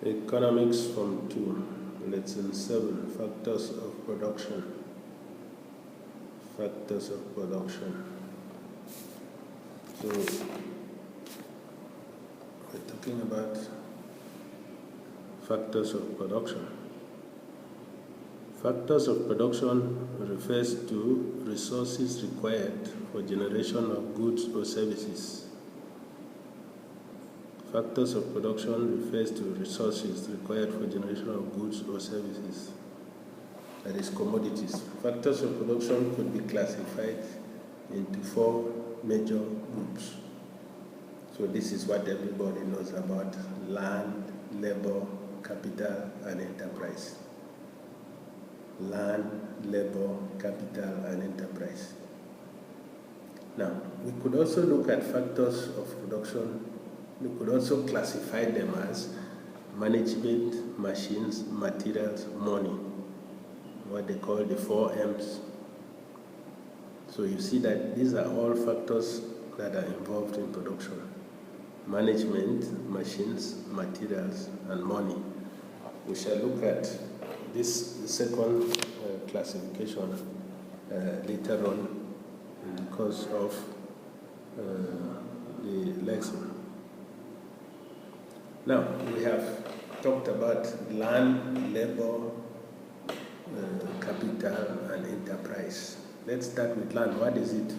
Economics from 2, Lesson 7, Factors of Production. Factors of Production. So, we're talking about factors of production. Factors of production refers to resources required for generation of goods or services. Factors of production refers to resources required for generation of goods or services, that is commodities. Factors of production could be classified into 4 major groups. So this is what everybody knows about: land, labor, capital, and enterprise. Land, labor, capital, and enterprise. Now, we could also look at factors of production. We could also classify them as management, machines, materials, money, what they call the 4 M's. So you see that these are all factors that are involved in production: management, machines, materials, and money. We shall look at this second classification later on in the course of the lesson. Now, we have talked about land, labor, capital, and enterprise. Let's start with land. What is it?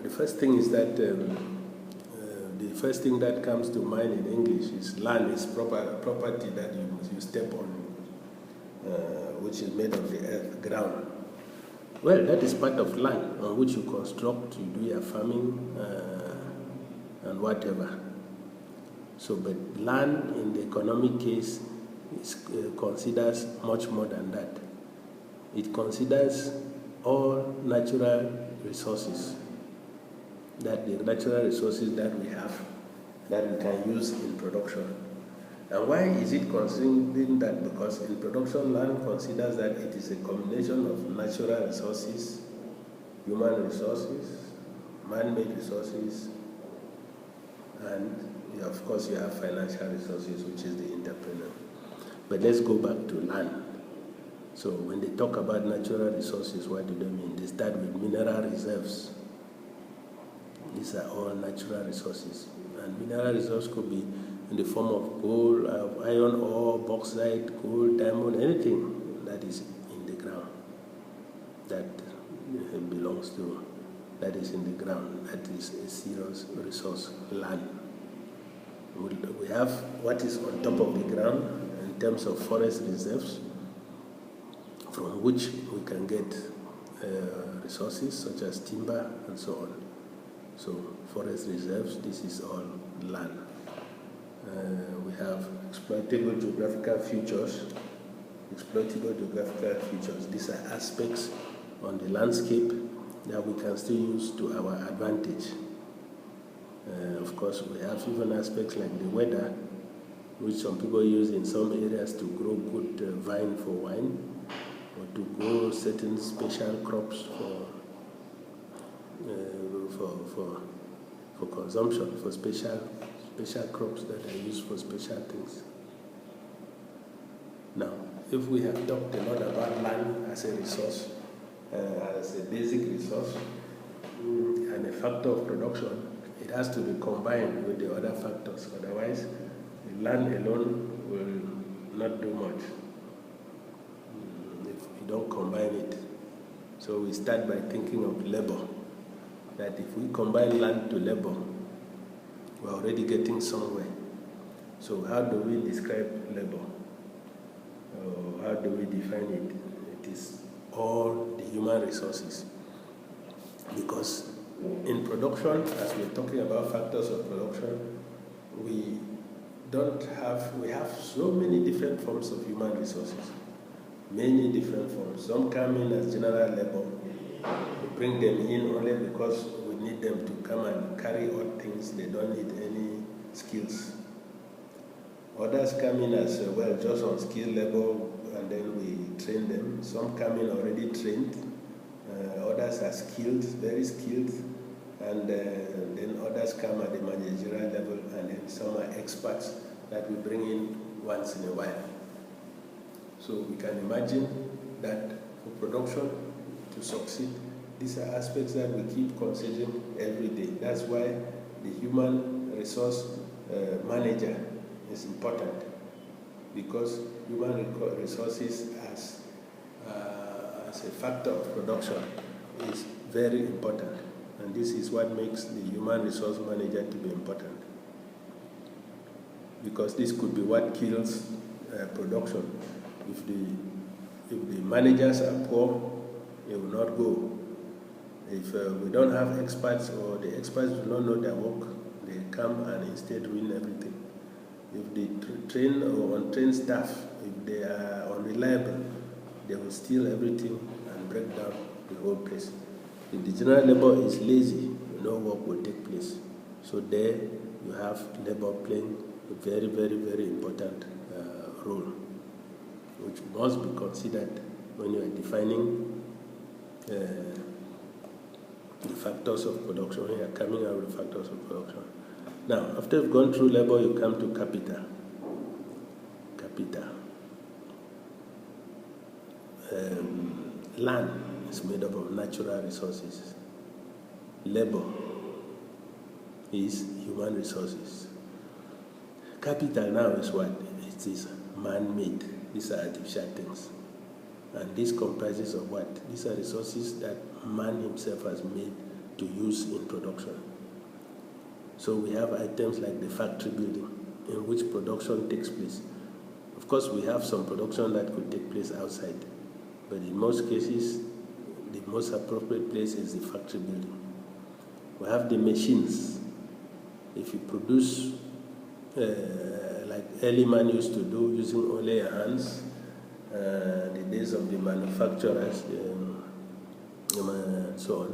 The first thing is that the first thing that comes to mind in English is land is property that you step on, which is made of the earth, ground. Well, that is part of land on which you construct, you do your farming, and whatever. So, but land in the economic case considers much more than that. It considers all natural resources, that the natural resources that we have, that we can use in production. And why is it considering that? Because in production, land considers that it is a combination of natural resources, human resources, man-made resources, and of course you have financial resources, which is the entrepreneur. But let's go back to land. So when they talk about natural resources, what do they mean? They start with mineral reserves. These are all natural resources. And mineral resources could be in the form of gold, iron ore, bauxite, gold, diamond, anything that is in the ground that belongs to, that is in the ground, that is a serious resource, land. We have what is on top of the ground in terms of forest reserves, from which we can get resources such as timber and so on. So forest reserves, this is all land. We have exploitable geographical features. Exploitable geographical features, these are aspects on the landscape that we can still use to our advantage. Of course, we have even aspects like the weather, which some people use in some areas to grow good vine for wine, or to grow certain special crops for consumption, for special crops that are used for special things. Now, if we have talked a lot about land as a resource, as a basic resource, and a factor of production, it has to be combined with the other factors. Otherwise, the land alone will not do much if you don't combine it. So we start by thinking of labor, that if we combine land to labor, we're already getting somewhere. So how do we describe labor? How do we define it? It is all the human resources. Because in production, as we're talking about factors of production, we have so many different forms of human resources. Many different forms. Some come in as general labor. We bring them in only because we need them to come and carry out things. They don't need any skills. Others come in as just on skilled labor, and then we train them. Some come in already trained. Others are skilled, very skilled, and then others come at the managerial level, and then some are experts that we bring in once in a while. So we can imagine that for production to succeed, these are aspects that we keep considering every day. That's why the human resource manager is important, because human resources as a factor of production is very important, and this is what makes the human resource manager to be important, because this could be what kills production. If the managers are poor, they will not go. If we don't have experts, or the experts do not know their work, they come and instead ruin everything. If the trained or untrained staff, if they are unreliable, they will steal everything and break down the whole place. If the general labor is lazy, no work will take place. So there you have labor playing a very, very, very important role, which must be considered when you are defining the factors of production, when you are coming out with the factors of production. Now, after you've gone through labor, you come to capital. Land is made up of natural resources. Labor is human resources. Capital now is what? It is man-made. These are artificial things. And this comprises of what? These are resources that man himself has made to use in production. So we have items like the factory building, in which production takes place. Of course, we have some production that could take place outside, but in most cases, the most appropriate place is the factory building. We have the machines. If you produce, like early man used to do, using only your hands, the days of the manufacturers, and so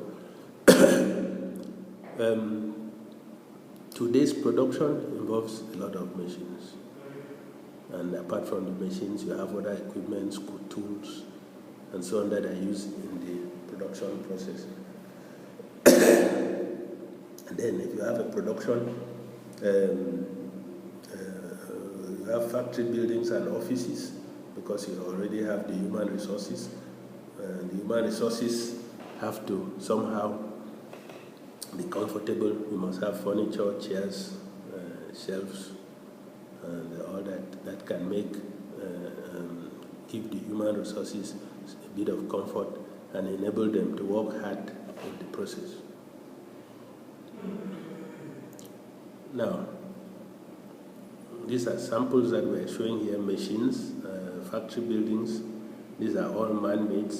on. Today's production involves a lot of machines. And apart from the machines, you have other equipments, tools, and so on that are used in the production process. And then if you have a production, you have factory buildings and offices, because you already have the human resources. The human resources have to somehow be comfortable. You must have furniture, chairs, shelves, and all that can make, give the human resources a bit of comfort and enable them to work hard in the process. Now, these are samples that we're showing here: machines, factory buildings. These are all man-made,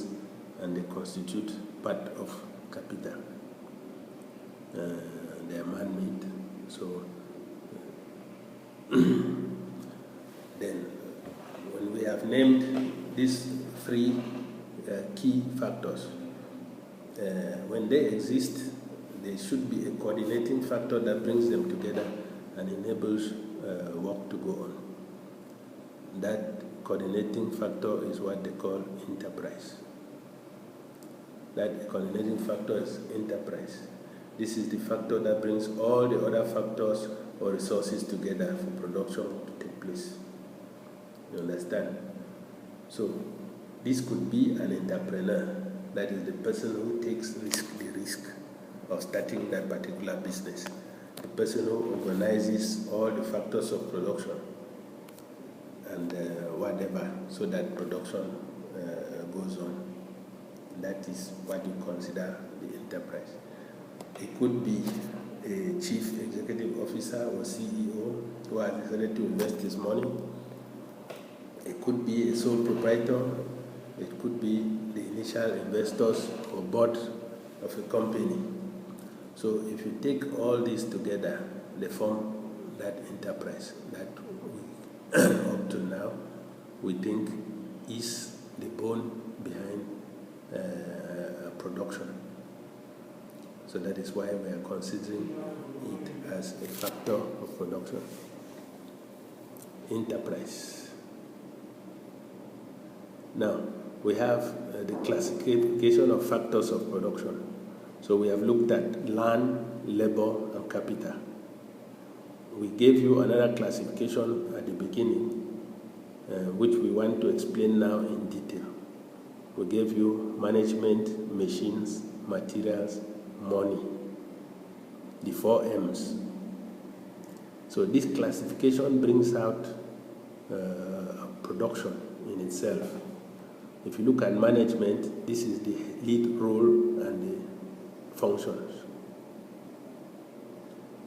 and they constitute part of capital. They are man-made. So then, when we have named these three key factors, when they exist, there should be a coordinating factor that brings them together and enables work to go on. That coordinating factor is what they call enterprise. That coordinating factor is enterprise. This is the factor that brings all the other factors or resources together for production to take place. You understand? So this could be an entrepreneur. That is the person who takes the risk of starting that particular business. The person who organizes all the factors of production and whatever, so that production goes on. That is what you consider the enterprise. It could be a chief executive officer or CEO who has decided to invest his money. It could be a sole proprietor. It could be the initial investors or board of a company. So if you take all these together, they form that enterprise that we, up to now, we think is the bone behind production. So that is why we are considering it as a factor of production. Enterprise. Now, we have the classification of factors of production. So we have looked at land, labor, and capital. we gave you another classification at the beginning, which we want to explain now in detail. We gave you management, machines, materials, money, the 4 M's. So this classification brings out production in itself. If you look at management, this is the lead role and the functions.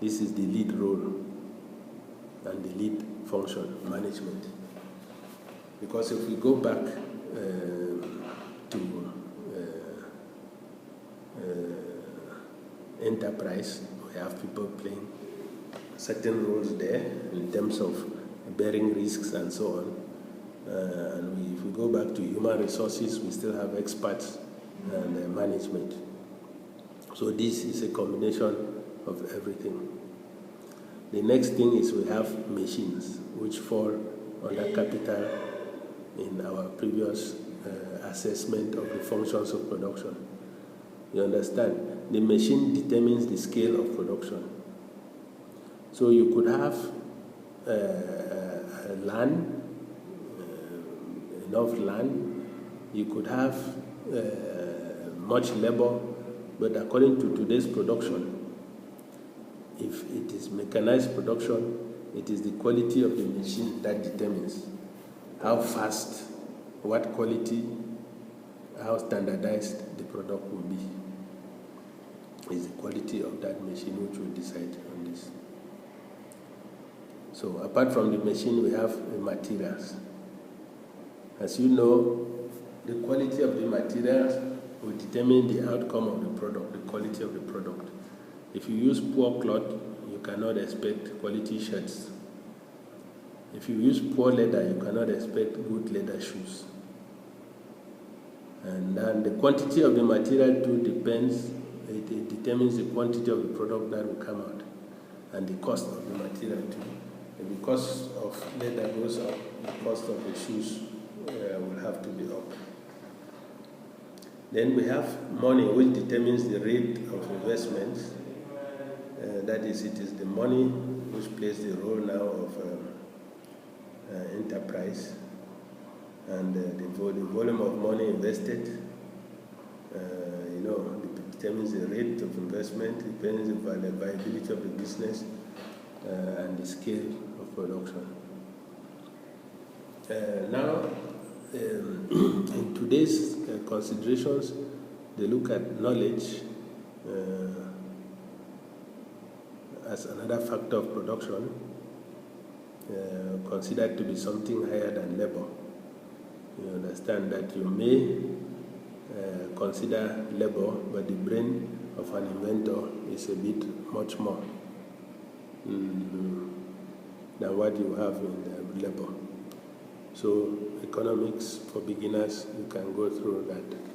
This is the lead role and the lead function, management. Because if we go back to enterprise, we have people playing certain roles there in terms of bearing risks and so on. And if we go back to human resources, we still have experts and management. So this is a combination of everything. The next thing is we have machines, which fall under capital in our previous assessment of the functions of production. You understand? The machine determines the scale of production. So you could have land, enough land, you could have much labor, but according to today's production, if it is mechanized production, it is the quality of the machine that determines how fast, what quality, how standardized the product will be. It's the quality of that machine which will decide on this. So apart from the machine, we have the materials. As you know, the quality of the materials will determine the outcome of the product, the quality of the product. If you use poor cloth, you cannot expect quality shirts. If you use poor leather, you cannot expect good leather shoes. And then the quantity of the material too depends, it determines the quantity of the product that will come out, and the cost of the material too. If the cost of leather goes up, the cost of the shoes will have to be up. Then we have money, which determines the rate of investments. That is, it is the money which plays the role now of enterprise, and the volume of money invested, determines the rate of investment, depends on the viability of the business, and the scale of production. Now, in today's considerations, they look at knowledge as another factor of production, considered to be something higher than labor. You understand that you may consider labor, but the brain of an inventor is a bit much more than what you have in labor. So economics for beginners, you can go through that.